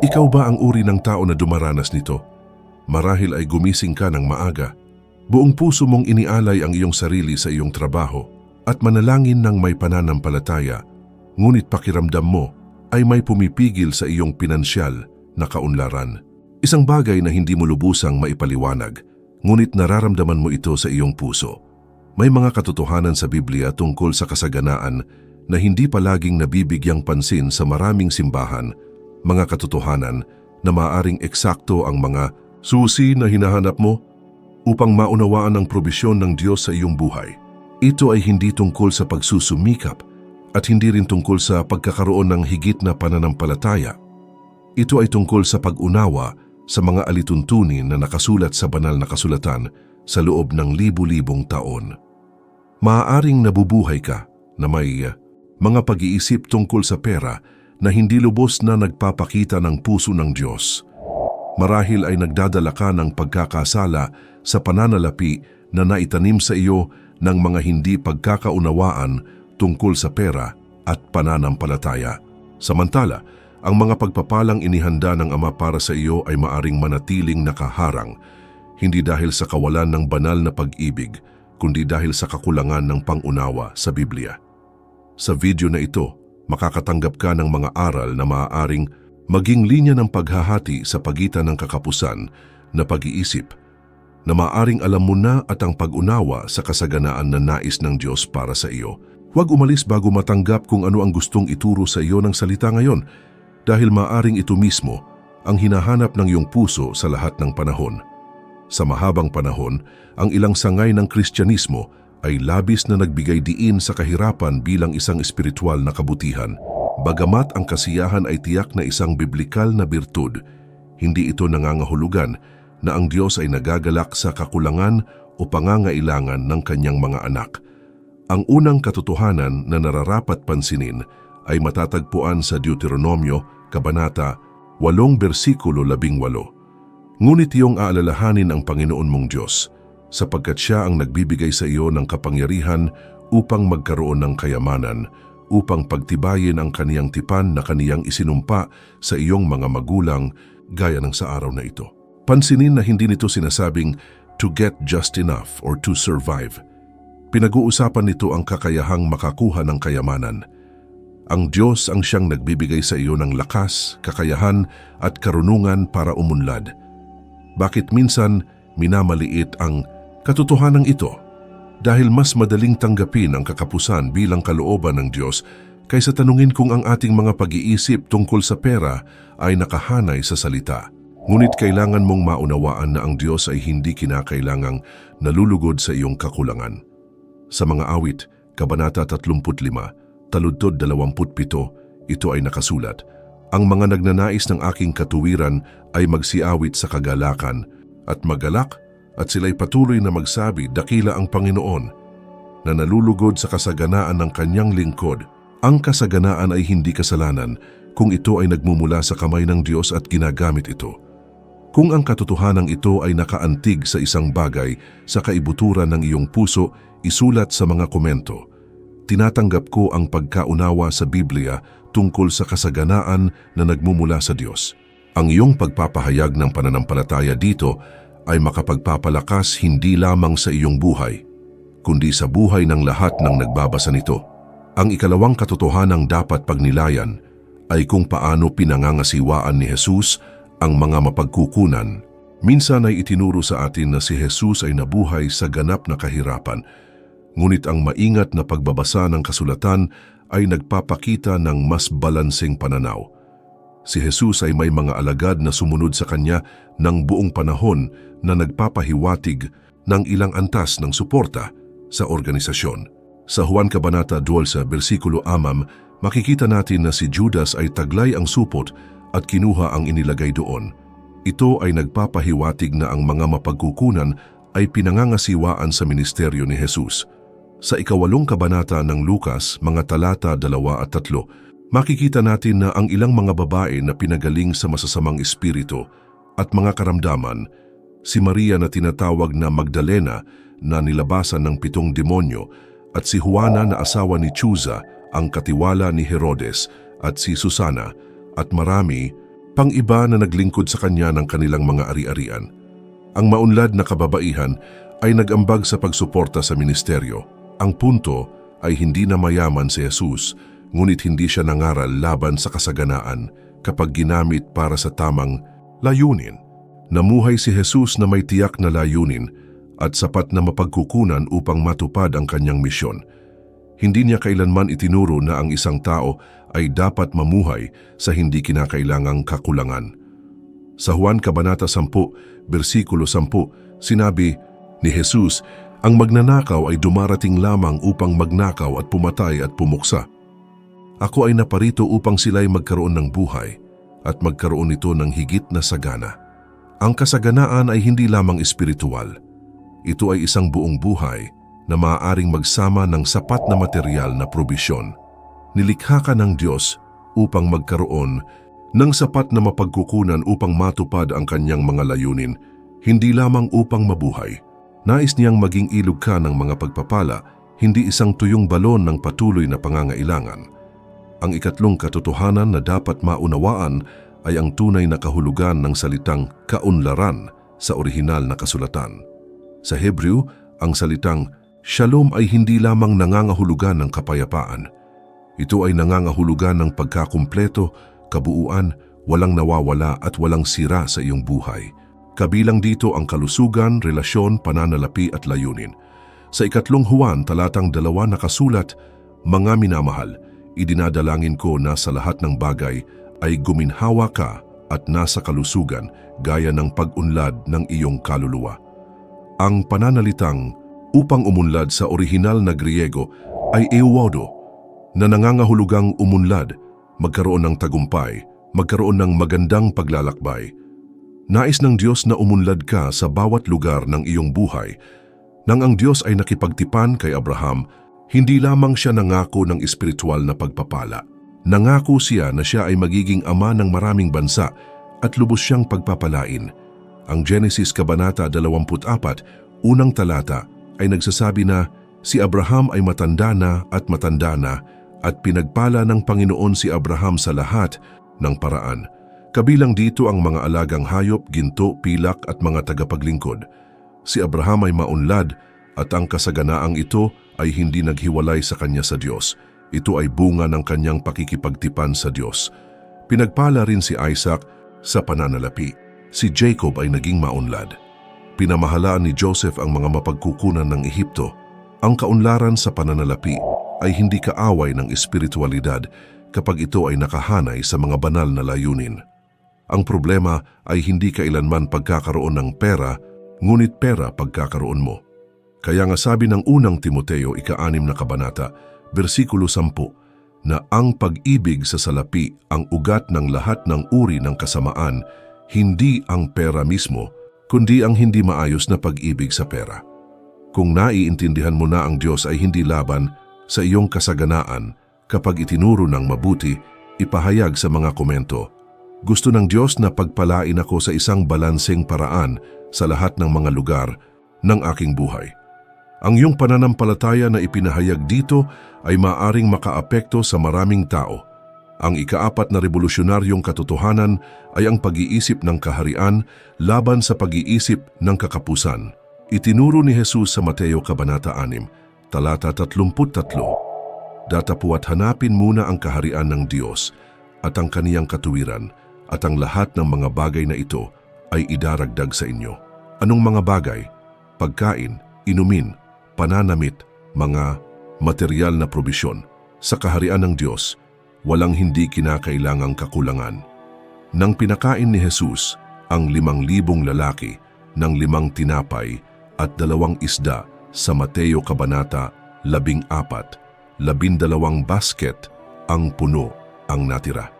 Ikaw ba ang uri ng tao na dumaranas nito? Marahil ay gumising ka ng maaga. Buong puso mong inialay ang iyong sarili sa iyong trabaho at manalangin ng may pananampalataya, ngunit pakiramdam mo ay may pumipigil sa iyong pinansyal na kaunlaran. Isang bagay na hindi mo lubusang maipaliwanag, ngunit nararamdaman mo ito sa iyong puso. May mga katotohanan sa Biblia tungkol sa kasaganaan na hindi palaging nabibigyang pansin sa maraming simbahan, mga katotohanan na maaaring eksakto ang mga susi na hinahanap mo upang maunawaan ang probisyon ng Diyos sa iyong buhay. Ito ay hindi tungkol sa pagsusumikap at hindi rin tungkol sa pagkakaroon ng higit na pananampalataya. Ito ay tungkol sa pag-unawa sa mga alituntunin na nakasulat sa banal na kasulatan sa loob ng libu-libong taon. Maaaring nabubuhay ka na may mga pag-iisip tungkol sa pera na hindi lubos na nagpapakita ng puso ng Diyos. Marahil ay nagdadala ka ng pagkakasala sa pananalapi na naitanim sa iyo ng mga hindi pagkakaunawaan tungkol sa pera at pananampalataya. Samantala, ang mga pagpapalang inihanda ng Ama para sa iyo ay maaring manatiling nakaharang, hindi dahil sa kawalan ng banal na pag-ibig, kundi dahil sa kakulangan ng pangunawa sa Biblia. Sa video na ito, makakatanggap ka ng mga aral na maaaring maging linya ng paghahati sa pagitan ng kakapusan na pag-iisip, na maaaring alam mo na at ang pag-unawa sa kasaganaan na nais ng Diyos para sa iyo. Huwag umalis bago matanggap kung ano ang gustong ituro sa iyo ng salita ngayon, dahil maaaring ito mismo ang hinahanap ng iyong puso sa lahat ng panahon. Sa mahabang panahon, ang ilang sangay ng Kristyanismo ay labis na nagbigay diin sa kahirapan bilang isang espiritual na kabutihan. Bagamat ang kasiyahan ay tiyak na isang biblikal na birtud, hindi ito nangangahulugan na ang Diyos ay nagagalak sa kakulangan o pangangailangan ng kanyang mga anak. Ang unang katotohanan na nararapat pansinin ay matatagpuan sa Deuteronomio, Kabanata 8, versikulo 18. Ngunit iyong aalalahanin ang Panginoon mong Diyos, sapagkat siya ang nagbibigay sa iyo ng kapangyarihan upang magkaroon ng kayamanan, upang pagtibayin ang kaniyang tipan na kaniyang isinumpa sa iyong mga magulang gaya ng sa araw na ito. Pansinin na hindi nito sinasabing to get just enough or to survive. Pinag-uusapan nito ang kakayahang makakuha ng kayamanan. Ang Diyos ang siyang nagbibigay sa iyo ng lakas, kakayahan at karunungan para umunlad. Bakit minsan minamaliit ang katotohanan ito? Dahil mas madaling tanggapin ang kakapusan bilang kalooban ng Diyos kaysa tanungin kung ang ating mga pag-iisip tungkol sa pera ay nakahanay sa salita. Ngunit kailangan mong maunawaan na ang Diyos ay hindi kinakailangang nalulugod sa iyong kakulangan. Sa mga awit, Kabanata 35, taludtod 27, ito ay nakasulat, "Ang mga nagnanais ng aking katuwiran ay magsiawit sa kagalakan at magalak, at sila'y patuloy na magsabi, dakila ang Panginoon, na nalulugod sa kasaganaan ng kanyang lingkod. Ang kasaganaan ay hindi kasalanan kung ito ay nagmumula sa kamay ng Diyos at ginagamit ito. Kung ang katotohanan ito ay nakaantig sa isang bagay sa kaibuturan ng iyong puso, isulat sa mga komento. Tinatanggap ko ang pagkaunawa sa Biblia tungkol sa kasaganaan na nagmumula sa Diyos. Ang iyong pagpapahayag ng pananampalataya dito ay makapagpapalakas hindi lamang sa iyong buhay, kundi sa buhay ng lahat ng nagbabasa nito. Ang ikalawang katotohanang dapat pagnilayan ay kung paano pinangangasiwaan ni Jesus ang mga mapagkukunan. Minsan ay itinuro sa atin na si Jesus ay nabuhay sa ganap na kahirapan, ngunit ang maingat na pagbabasa ng kasulatan ay nagpapakita ng mas balanseng pananaw. Si Jesus ay may mga alagad na sumunod sa kanya ng buong panahon na nagpapahiwatig ng ilang antas ng suporta sa organisasyon. Sa Juan Kabanata 12, versikulo 6, makikita natin na si Judas ay taglay ang supot at kinuha ang inilagay doon. Ito ay nagpapahiwatig na ang mga mapagkukunan ay pinangangasiwaan sa ministeryo ni Jesus. Sa ika-8 kabanata ng Lukas, mga talata 2 at 3, makikita natin na ang ilang mga babae na pinagaling sa masasamang espiritu at mga karamdaman, si Maria na tinatawag na Magdalena na nilabasan ng 7 demonyo at si Juana na asawa ni Chuza, ang katiwala ni Herodes, at si Susana at marami pang-iba na naglingkod sa kanya ng kanilang mga ari-arian. Ang maunlad na kababaihan ay nag-ambag sa pagsuporta sa ministeryo. Ang punto ay hindi na mayaman si Jesus, ngunit hindi siya nangaral laban sa kasaganaan kapag ginamit para sa tamang layunin. Namuhay si Jesus na may tiyak na layunin at sapat na mapagkukunan upang matupad ang kanyang misyon. Hindi niya kailanman itinuro na ang isang tao ay dapat mamuhay sa hindi kinakailangang kakulangan. Sa Juan Kabanata 10, versikulo 10, sinabi ni Jesus, ang magnanakaw ay dumarating lamang upang magnakaw at pumatay at pumuksa. Ako ay naparito upang sila'y magkaroon ng buhay at magkaroon nito ng higit na sagana. Ang kasaganaan ay hindi lamang espiritual. Ito ay isang buong buhay na maaaring magsama ng sapat na material na probisyon. Nilikha ka ng Diyos upang magkaroon ng sapat na mapagkukunan upang matupad ang kanyang mga layunin, hindi lamang upang mabuhay. Nais niyang maging ilog ka ng mga pagpapala, hindi isang tuyong balon ng patuloy na pangangailangan. Ang ikatlong katotohanan na dapat maunawaan ay ang tunay na kahulugan ng salitang kaunlaran sa orihinal na kasulatan. Sa Hebreo, ang salitang Shalom ay hindi lamang nangangahulugan ng kapayapaan. Ito ay nangangahulugan ng pagkakumpleto, kabuuan, walang nawawala at walang sira sa iyong buhay. Kabilang dito ang kalusugan, relasyon, pananalapi at layunin. Sa ikatlong Juan, talatang 2 nakasulat, Mga minamahal, idinadalangin ko na sa lahat ng bagay ay guminhawa ka at nasa kalusugan gaya ng pag-unlad ng iyong kaluluwa. Ang pananalitang upang umunlad sa orihinal na Griego ay euodo, na nangangahulugang umunlad, magkaroon ng tagumpay, magkaroon ng magandang paglalakbay. Nais ng Diyos na umunlad ka sa bawat lugar ng iyong buhay. Nang ang Diyos ay nakipagtipan kay Abraham, hindi lamang siya nangako ng espiritual na pagpapala. Nangako siya na siya ay magiging ama ng maraming bansa at lubos siyang pagpapalain. Ang Genesis Kabanata 24, unang talata, ay nagsasabi na si Abraham ay matanda na at pinagpala ng Panginoon si Abraham sa lahat ng paraan. Kabilang dito ang mga alagang hayop, ginto, pilak at mga tagapaglingkod. Si Abraham ay maunlad at ang kasaganaang ito ay hindi naghiwalay sa kanya sa Diyos. Ito ay bunga ng kanyang pakikipagtipan sa Diyos. Pinagpala rin si Isaac sa pananalapi. Si Jacob ay naging maunlad. Pinamahalaan ni Joseph ang mga mapagkukunan ng Ehipto. Ang kaunlaran sa pananalapi ay hindi kaaway ng espiritualidad kapag ito ay nakahanay sa mga banal na layunin. Ang problema ay hindi kailanman pagkakaroon ng pera, ngunit pera pagkakaroon mo. Kaya nga sabi ng unang Timoteo 6 na kabanata, versikulo 10, na ang pag-ibig sa salapi ang ugat ng lahat ng uri ng kasamaan, hindi ang pera mismo, kundi ang hindi maayos na pag-ibig sa pera. Kung naiintindihan mo na ang Diyos ay hindi laban sa iyong kasaganaan, kapag itinuro ng mabuti, ipahayag sa mga komento. Gusto ng Diyos na pagpalain ako sa isang balanseng paraan sa lahat ng mga lugar ng aking buhay. Ang iyong pananampalataya na ipinahayag dito ay maaring makaapekto sa maraming tao. Ang ika-4 na revolusyonaryong katotohanan ay ang pag-iisip ng kaharian laban sa pag-iisip ng kakapusan. Itinuro ni Jesus sa Mateo Kabanata 6, talata 33, Datapuat hanapin muna ang kaharian ng Diyos at ang kaniyang katuwiran, at ang lahat ng mga bagay na ito ay idaragdag sa inyo. Anong mga bagay? Pagkain, inumin, pananamit, mga material na probisyon. Sa kaharian ng Diyos, walang hindi kinakailangang kakulangan. Nang pinakain ni Jesus ang 5,000 lalaki ng 5 tinapay at 2 isda sa Mateo Kabanata 14, 12 basket ang puno ang natira.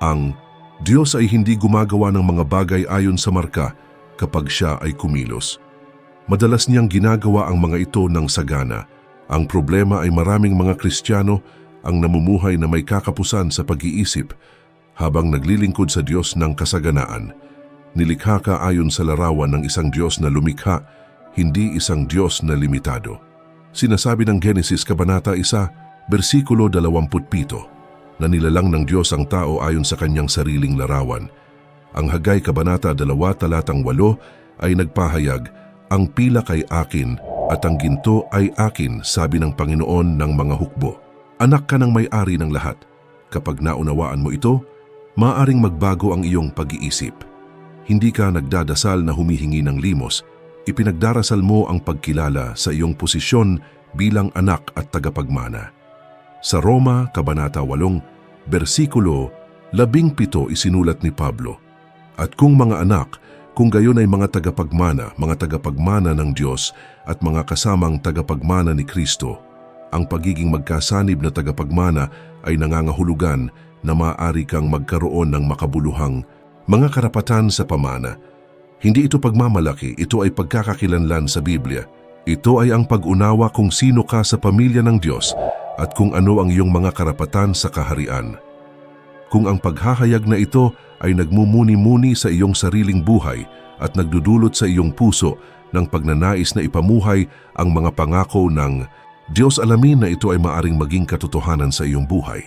Ang Diyos ay hindi gumagawa ng mga bagay ayon sa marka kapag siya ay kumilos. Madalas niyang ginagawa ang mga ito ng sagana. Ang problema ay maraming mga Kristiyano ang namumuhay na may kakapusan sa pag-iisip habang naglilingkod sa Diyos ng kasaganaan. Nilikha ka ayon sa larawan ng isang Diyos na lumikha, hindi isang Diyos na limitado. Sinasabi ng Genesis Kabanata 1, versikulo 27, na nilalang ng Diyos ang tao ayon sa kanyang sariling larawan. Ang Hagay Kabanata 2 talatang 8 ay nagpahayag, "Ang pilak ay akin at ang ginto ay akin," sabi ng Panginoon ng mga hukbo. Anak ka ng may-ari ng lahat. Kapag naunawaan mo ito, maaaring magbago ang iyong pag-iisip. Hindi ka nagdadasal na humihingi ng limos. Ipinagdarasal mo ang pagkilala sa iyong posisyon bilang anak at tagapagmana. Sa Roma, Kabanata 8, versikulo 17 isinulat ni Pablo, "At kung mga anak, kung gayon ay mga tagapagmana ng Diyos at mga kasamang tagapagmana ni Kristo, ang pagiging magkasanib na tagapagmana ay nangangahulugan na maaari kang magkaroon ng makabuluhang mga karapatan sa pamana. Hindi ito pagmamalaki, ito ay pagkakakilanlan sa Biblia. Ito ay ang pag-unawa kung sino ka sa pamilya ng Diyos at kung ano ang iyong mga karapatan sa kaharian. Kung ang paghahayag na ito ay nagmumuni-muni sa iyong sariling buhay at nagdudulot sa iyong puso ng pagnanais na ipamuhay ang mga pangako ng Diyos, alamin na ito ay maaring maging katotohanan sa iyong buhay.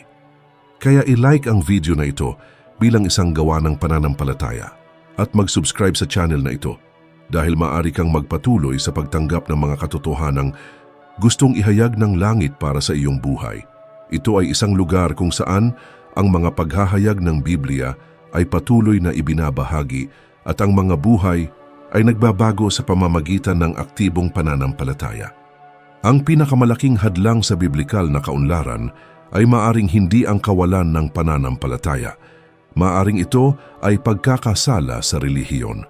Kaya i-like ang video na ito bilang isang gawa ng pananampalataya at mag-subscribe sa channel na ito dahil maaari kang magpatuloy sa pagtanggap ng mga katotohanang gustong ihayag ng langit para sa iyong buhay. Ito ay isang lugar kung saan ang mga paghahayag ng Biblia ay patuloy na ibinabahagi at ang mga buhay ay nagbabago sa pamamagitan ng aktibong pananampalataya. Ang pinakamalaking hadlang sa biblikal na kaunlaran ay maaring hindi ang kawalan ng pananampalataya. Maaring ito ay pagkakasala sa relihiyon.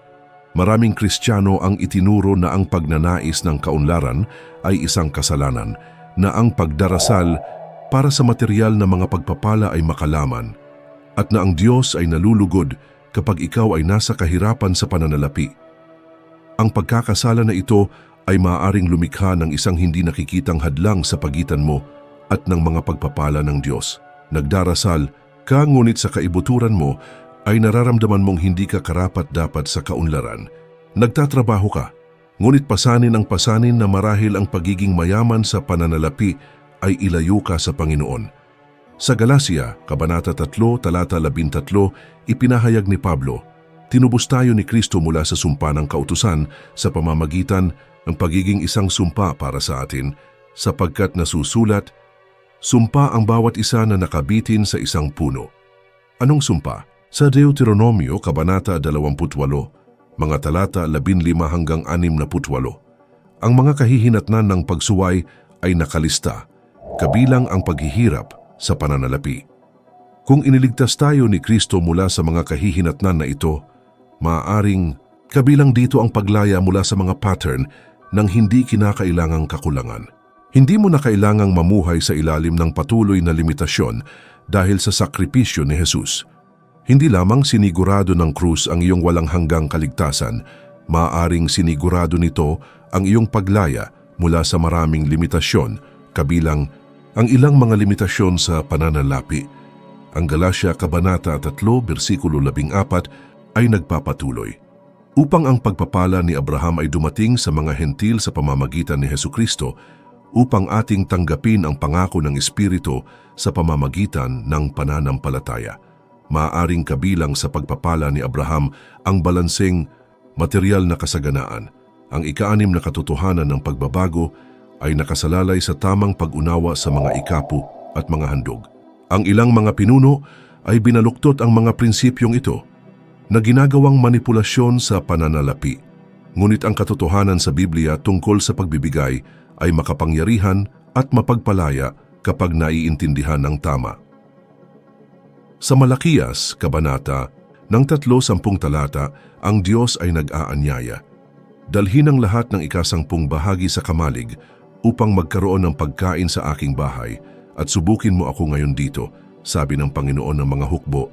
Maraming Kristiyano ang itinuro na ang pagnanais ng kaunlaran ay isang kasalanan, na ang pagdarasal para sa material na mga pagpapala ay makalaman, at na ang Diyos ay nalulugod kapag ikaw ay nasa kahirapan sa pananalapi. Ang pagkakasala na ito ay maaaring lumikha ng isang hindi nakikitang hadlang sa pagitan mo at ng mga pagpapala ng Diyos. Nagdarasal ka ngunit sa kaibuturan mo ay nararamdaman mong hindi ka karapat-dapat sa kaunlaran. Nagtatrabaho ka, ngunit pasanin ang pasanin na marahil ang pagiging mayaman sa pananalapi ay ilayo ka sa Panginoon. Sa Galacia, Kabanata 3, talata 13, ipinahayag ni Pablo, "Tinubos tayo ni Kristo mula sa sumpa ng kautusan sa pamamagitan ng pagiging isang sumpa para sa atin, sapagkat nasusulat, sumpa ang bawat isa na nakabitin sa isang puno." Anong sumpa? Sa Deuteronomio, Kabanata 28, mga talata 15 hanggang 68, ang mga kahihinatnan ng pagsuway ay nakalista, kabilang ang paghihirap sa pananalapi. Kung iniligtas tayo ni Kristo mula sa mga kahihinatnan na ito, maaaring kabilang dito ang paglaya mula sa mga pattern ng hindi kinakailangang kakulangan. Hindi mo na kailangang mamuhay sa ilalim ng patuloy na limitasyon dahil sa sakripisyo ni Jesus. Hindi lamang sinigurado ng krus ang iyong walang hanggang kaligtasan, maaaring sinigurado nito ang iyong paglaya mula sa maraming limitasyon, kabilang ang ilang mga limitasyon sa pananalapi. Ang Galacia Kabanata 3, versikulo 14 ay nagpapatuloy. Upang ang pagpapala ni Abraham ay dumating sa mga hentil sa pamamagitan ni Hesukristo, upang ating tanggapin ang pangako ng Espiritu sa pamamagitan ng pananampalataya. Maaaring kabilang sa pagpapala ni Abraham ang balanseng material na kasaganaan. Ang ika-6 na katotohanan ng pagbabago ay nakasalalay sa tamang pag-unawa sa mga ikapu at mga handog. Ang ilang mga pinuno ay binaluktot ang mga prinsipyong ito na ginagawang manipulasyon sa pananalapi. Ngunit ang katotohanan sa Biblia tungkol sa pagbibigay ay makapangyarihan at mapagpalaya kapag naiintindihan ng tama. Sa Malakiyas, Kabanata ng 3:10 talata, ang Diyos ay nag-aanyaya. "Dalhin ang lahat ng ika-10 bahagi sa kamalig upang magkaroon ng pagkain sa aking bahay at subukin mo ako ngayon dito," sabi ng Panginoon ng mga hukbo,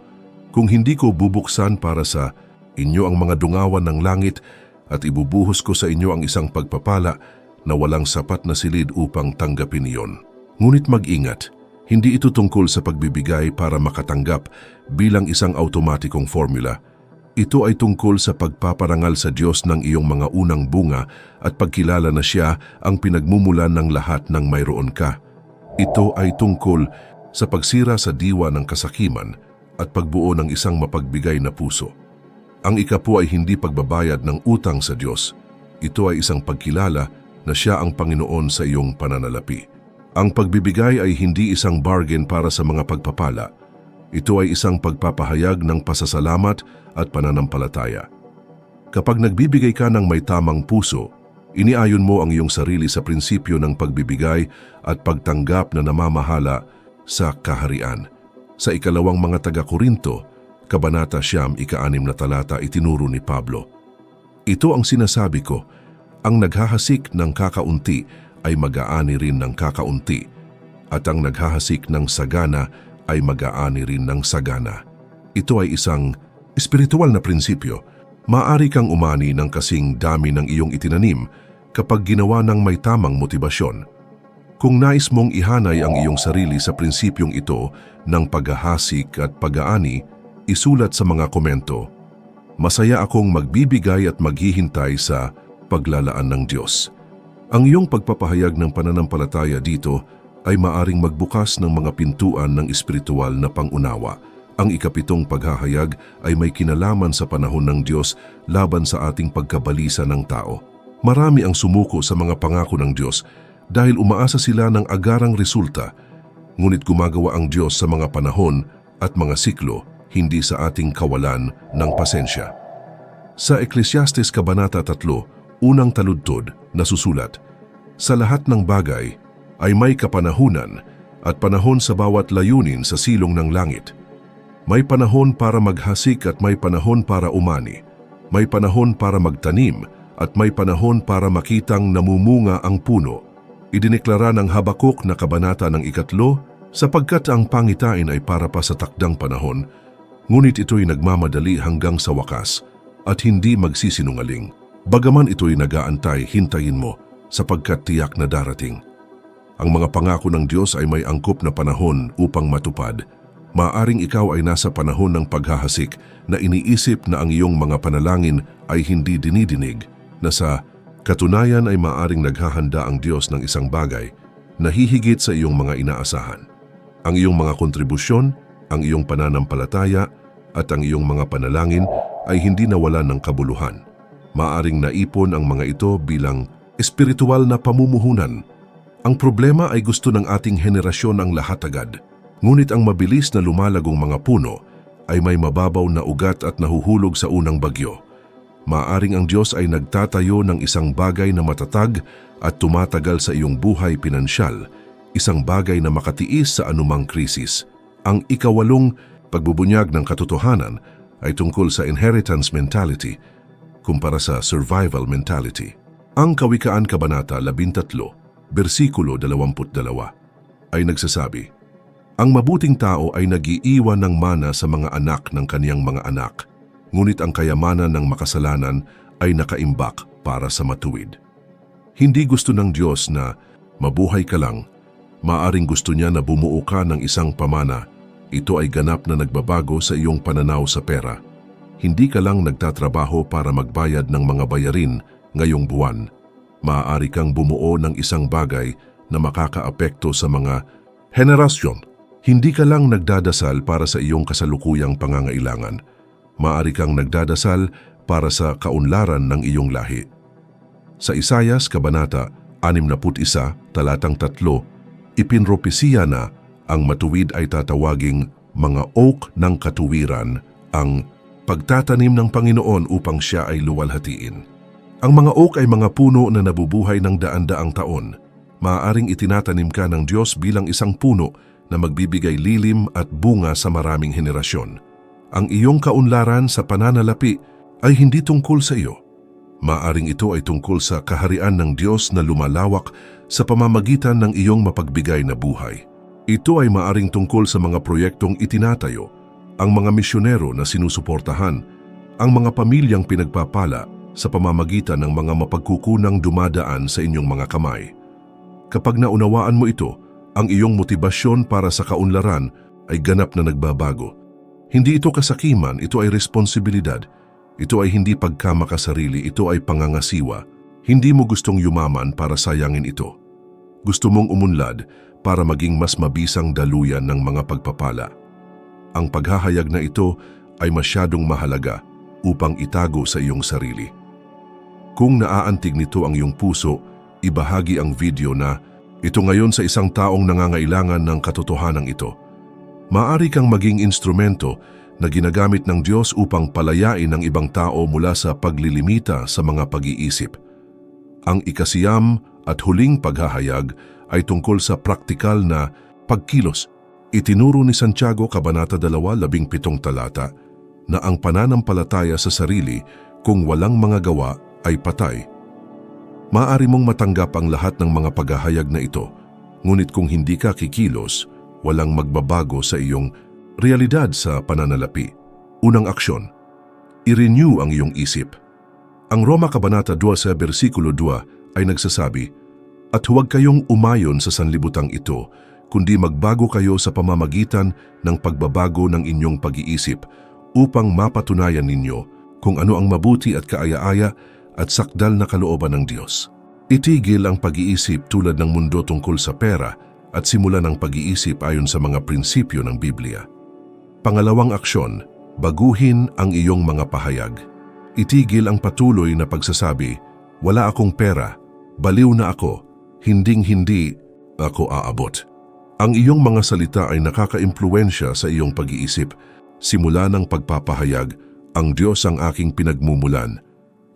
"kung hindi ko bubuksan para sa inyo ang mga dungawan ng langit at ibubuhos ko sa inyo ang isang pagpapala na walang sapat na silid upang tanggapin iyon." Ngunit mag-ingat, hindi ito tungkol sa pagbibigay para makatanggap bilang isang automatikong formula. Ito ay tungkol sa pagpaparangal sa Diyos ng iyong mga unang bunga at pagkilala na Siya ang pinagmumulan ng lahat ng mayroon ka. Ito ay tungkol sa pagsira sa diwa ng kasakiman at pagbuo ng isang mapagbigay na puso. Ang ika-10 ay hindi pagbabayad ng utang sa Diyos. Ito ay isang pagkilala na Siya ang Panginoon sa iyong pananalapi. Ang pagbibigay ay hindi isang bargain para sa mga pagpapala. Ito ay isang pagpapahayag ng pasasalamat at pananampalataya. Kapag nagbibigay ka ng may tamang puso, iniayon mo ang iyong sarili sa prinsipyo ng pagbibigay at pagtanggap na namamahala sa kaharian. Sa ikalawang mga taga-Korinto, Kabanata 9, ika-6 na talata, itinuro ni Pablo, "Ito ang sinasabi ko, ang naghahasik ng kakaunti ay mag-aani rin ng kakaunti, at ang naghahasik ng sagana ay mag-aani rin ng sagana." Ito ay isang espiritual na prinsipyo. Maaari kang umani ng kasing dami ng iyong itinanim kapag ginawa ng may tamang motibasyon. Kung nais mong ihanay ang iyong sarili sa prinsipyong ito ng paghahasik at pag-aani, isulat sa mga komento, "Masaya akong magbibigay at maghihintay sa paglalaan ng Diyos." Ang iyong pagpapahayag ng pananampalataya dito ay maaring magbukas ng mga pintuan ng espiritual na pangunawa. Ang ika-7 paghahayag ay may kinalaman sa panahon ng Diyos laban sa ating pagkabalisa ng tao. Marami ang sumuko sa mga pangako ng Diyos dahil umaasa sila ng agarang resulta, ngunit gumagawa ang Diyos sa mga panahon at mga siklo, hindi sa ating kawalan ng pasensya. Sa Ecclesiastes Kabanata 3, unang taludtod, nasusulat, "Sa lahat ng bagay ay may kapanahunan at panahon sa bawat layunin sa silong ng langit. May panahon para maghasik at may panahon para umani. May panahon para magtanim at may panahon para makitang namumunga ang puno." Idineklara ng Habakuk na kabanata ng 3, "Sapagkat ang pangitain ay para pa sa takdang panahon, ngunit ito'y nagmamadali hanggang sa wakas at hindi magsisinungaling. Bagaman ito'y nag-aantay, hintayin mo, sapagkat tiyak na darating." Ang mga pangako ng Diyos ay may angkop na panahon upang matupad. Maaring ikaw ay nasa panahon ng paghahasik na iniisip na ang iyong mga panalangin ay hindi dinidinig, na sa katunayan ay maaring naghahanda ang Diyos ng isang bagay na hihigit sa iyong mga inaasahan. Ang iyong mga kontribusyon, ang iyong pananampalataya at ang iyong mga panalangin ay hindi nawalan ng kabuluhan. Maaring naipon ang mga ito bilang espiritual na pamumuhunan. Ang problema ay gusto ng ating henerasyon ang lahat agad. Ngunit ang mabilis na lumalagong mga puno ay may mababaw na ugat at nahuhulog sa unang bagyo. Maaring ang Diyos ay nagtatayo ng isang bagay na matatag at tumatagal sa iyong buhay pinansyal, isang bagay na makatiis sa anumang krisis. Ang ika-8 pagbubunyag ng katotohanan ay tungkol sa inheritance mentality kumpara sa survival mentality. Ang Kawikaan Kabanata 13, versikulo 22 ay nagsasabi, "Ang mabuting tao ay nag-iiwan ng mana sa mga anak ng kaniyang mga anak, ngunit ang kayamanan ng makasalanan ay nakaimbak para sa matuwid." Hindi gusto ng Diyos na mabuhay ka lang. Maaring gusto niya na bumuo ka ng isang pamana. Ito ay ganap na nagbabago sa iyong pananaw sa pera. Hindi ka lang nagtatrabaho para magbayad ng mga bayarin ngayong buwan. Maaari kang bumuo ng isang bagay na makakaapekto sa mga henerasyon. Hindi ka lang nagdadasal para sa iyong kasalukuyang pangangailangan. Maaari kang nagdadasal para sa kaunlaran ng iyong lahi. Sa Isayas Kabanata 61, talatang 3, ipinropesiya na ang matuwid ay tatawaging mga oak ng katuwiran, ang pagtatanim ng Panginoon upang siya ay luwalhatiin. Ang mga oak ay mga puno na nabubuhay ng daan-daang taon. Maaaring itinatanim ka ng Diyos bilang isang puno na magbibigay lilim at bunga sa maraming henerasyon. Ang iyong kaunlaran sa pananalapi ay hindi tungkol sa iyo. Maaaring ito ay tungkol sa kaharian ng Diyos na lumalawak sa pamamagitan ng iyong mapagbigay na buhay. Ito ay maaaring tungkol sa mga proyektong itinatayo, ang mga misyonero na sinusuportahan, ang mga pamilyang pinagpapala sa pamamagitan ng mga mapagkukunang dumadaan sa inyong mga kamay. Kapag naunawaan mo ito, ang iyong motibasyon para sa kaunlaran ay ganap na nagbabago. Hindi ito kasakiman, ito ay responsibilidad. Ito ay hindi pagkamakasarili, ito ay pangangasiwa. Hindi mo gustong yumaman para sayangin ito. Gusto mong umunlad para maging mas mabisang daluyan ng mga pagpapala. Ang paghahayag na ito ay masyadong mahalaga upang itago sa iyong sarili. Kung naaantig nito ang iyong puso, ibahagi ang video na ito ngayon sa isang taong nangangailangan ng katotohanan ito. Maaari kang maging instrumento na ginagamit ng Diyos upang palayain ang ibang tao mula sa paglilimita sa mga pag-iisip. Ang ikasiyam at huling paghahayag ay tungkol sa praktikal na pagkilos. Itinuro ni Santiago Kabanata 2:17 talata na ang pananampalataya sa sarili kung walang mga gawa ay patay. Maaari mong matanggap ang lahat ng mga paghahayag na ito, ngunit kung hindi ka kikilos, walang magbabago sa iyong realidad sa pananalapi. Unang aksyon, i-renew ang iyong isip. Ang Roma Kabanata 12 versikulo 2 ay nagsasabi, "At huwag kayong umayon sa sanlibutang ito, kundi magbago kayo sa pamamagitan ng pagbabago ng inyong pag-iisip upang mapatunayan ninyo kung ano ang mabuti at kaaya-aya at sakdal na kalooban ng Diyos." Itigil ang pag-iisip tulad ng mundo tungkol sa pera at simulan ang pag-iisip ayon sa mga prinsipyo ng Biblia. Pangalawang aksyon, baguhin ang iyong mga pahayag. Itigil ang patuloy na pagsasabi, "Wala akong pera, baliw na ako, hinding-hindi ako aabot." Ang iyong mga salita ay nakaka-impluwensya sa iyong pag-iisip. Simula ng pagpapahayag, "Ang Diyos ang aking pinagmumulan.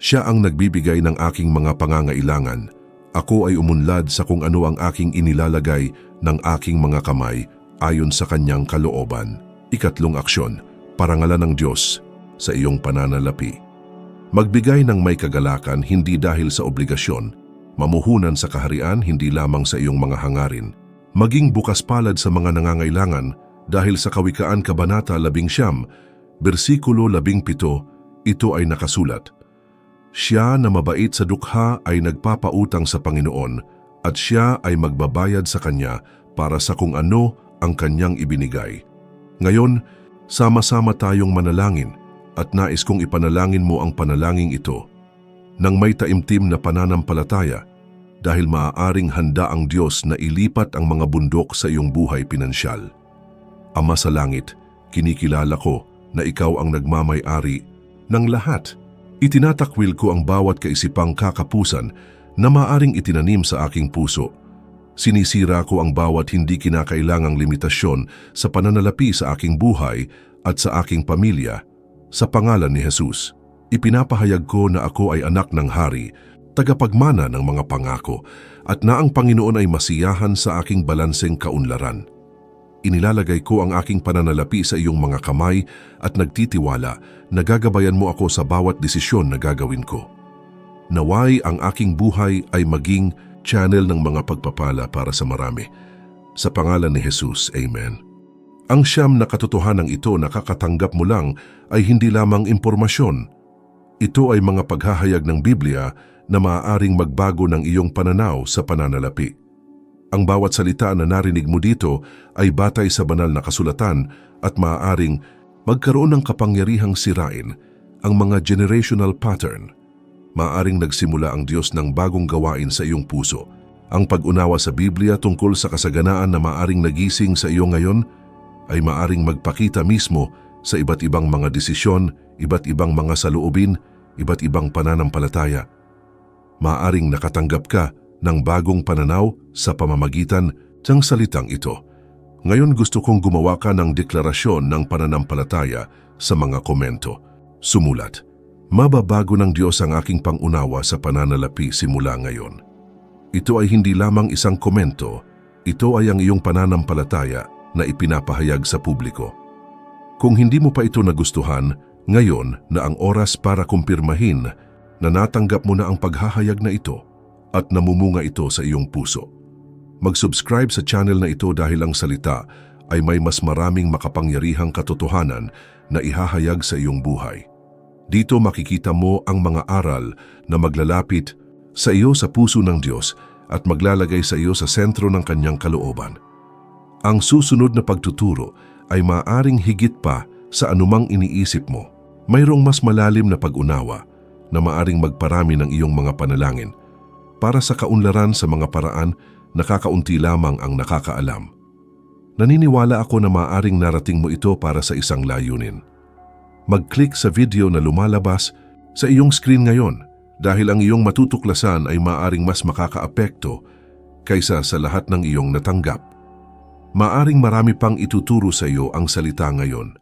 Siya ang nagbibigay ng aking mga pangangailangan. Ako ay umunlad sa kung ano ang aking inilalagay ng aking mga kamay ayon sa kanyang kalooban." Ikatlong aksyon, parangalan ng Diyos sa iyong pananalapi. Magbigay ng may kagalakan hindi dahil sa obligasyon, mamuhunan sa kaharian hindi lamang sa iyong mga hangarin. Maging bukas palad sa mga nangangailangan dahil sa Kawikaan Kabanata 11, versikulo 17, ito ay nakasulat, "Siya na mabait sa dukha ay nagpapautang sa Panginoon at siya ay magbabayad sa kanya para sa kung ano ang kanyang ibinigay." Ngayon, sama-sama tayong manalangin at nais kong ipanalangin mo ang panalangin ito nang may taimtim na pananampalataya dahil maaaring handa ang Diyos na ilipat ang mga bundok sa iyong buhay pinansyal. Ama sa langit, kinikilala ko na ikaw ang nagmamay-ari ng lahat. Itinatakwil ko ang bawat kaisipang kakapusan na maaaring itinanim sa aking puso. Sinisira ko ang bawat hindi kinakailangang limitasyon sa pananalapi sa aking buhay at sa aking pamilya. Sa pangalan ni Jesus, ipinapahayag ko na ako ay anak ng Hari, tagapagmana ng mga pangako, at na ang Panginoon ay masiyahan sa aking balanseng kaunlaran. Inilalagay ko ang aking pananalapi sa iyong mga kamay at nagtitiwala na gagabayan mo ako sa bawat desisyon na gagawin ko. Naway ang aking buhay ay maging channel ng mga pagpapala para sa marami. Sa pangalan ni Jesus, Amen. Ang siyam na katotohanan ito na kakatanggap mo lang ay hindi lamang impormasyon. Ito ay mga paghahayag ng Biblia na maaaring magbago ng iyong pananaw sa pananalapi. Ang bawat salita na narinig mo dito ay batay sa banal na kasulatan at maaaring magkaroon ng kapangyarihang sirain ang mga generational pattern. Maaaring nagsimula ang Diyos ng bagong gawain sa iyong puso. Ang pag-unawa sa Biblia tungkol sa kasaganaan na maaaring nagising sa iyo ngayon ay maaaring magpakita mismo sa iba't ibang mga desisyon, iba't ibang mga saloobin, iba't ibang pananampalataya. Maaaring nakatanggap ka ng bagong pananaw sa pamamagitan ng salitang ito. Ngayon gusto kong gumawa ka ng deklarasyon ng pananampalataya sa mga komento. Sumulat, "Mababago ng Diyos ang aking pangunawa sa pananalapi simula ngayon." Ito ay hindi lamang isang komento, ito ay ang iyong pananampalataya na ipinapahayag sa publiko. Kung hindi mo pa ito nagustuhan, ngayon na ang oras para kumpirmahin na natanggap mo na ang paghahayag na ito at namumunga ito sa iyong puso. Mag-subscribe sa channel na ito dahil ang salita ay may mas maraming makapangyarihang katotohanan na ihahayag sa iyong buhay. Dito makikita mo ang mga aral na maglalapit sa iyo sa puso ng Diyos at maglalagay sa iyo sa sentro ng kanyang kalooban. Ang susunod na pagtuturo ay maaaring higit pa sa anumang iniisip mo. Mayroong mas malalim na pag-unawa na maaaring magparami ng iyong mga panalangin para sa kaunlaran sa mga paraan nakakaunti lamang ang nakakaalam. Naniniwala ako na maaaring narating mo ito para sa isang layunin. Mag-click sa video na lumalabas sa iyong screen ngayon dahil ang iyong matutuklasan ay maaaring mas makakaapekto kaysa sa lahat ng iyong natanggap. Maaaring marami pang ituturo sa iyo ang salita ngayon,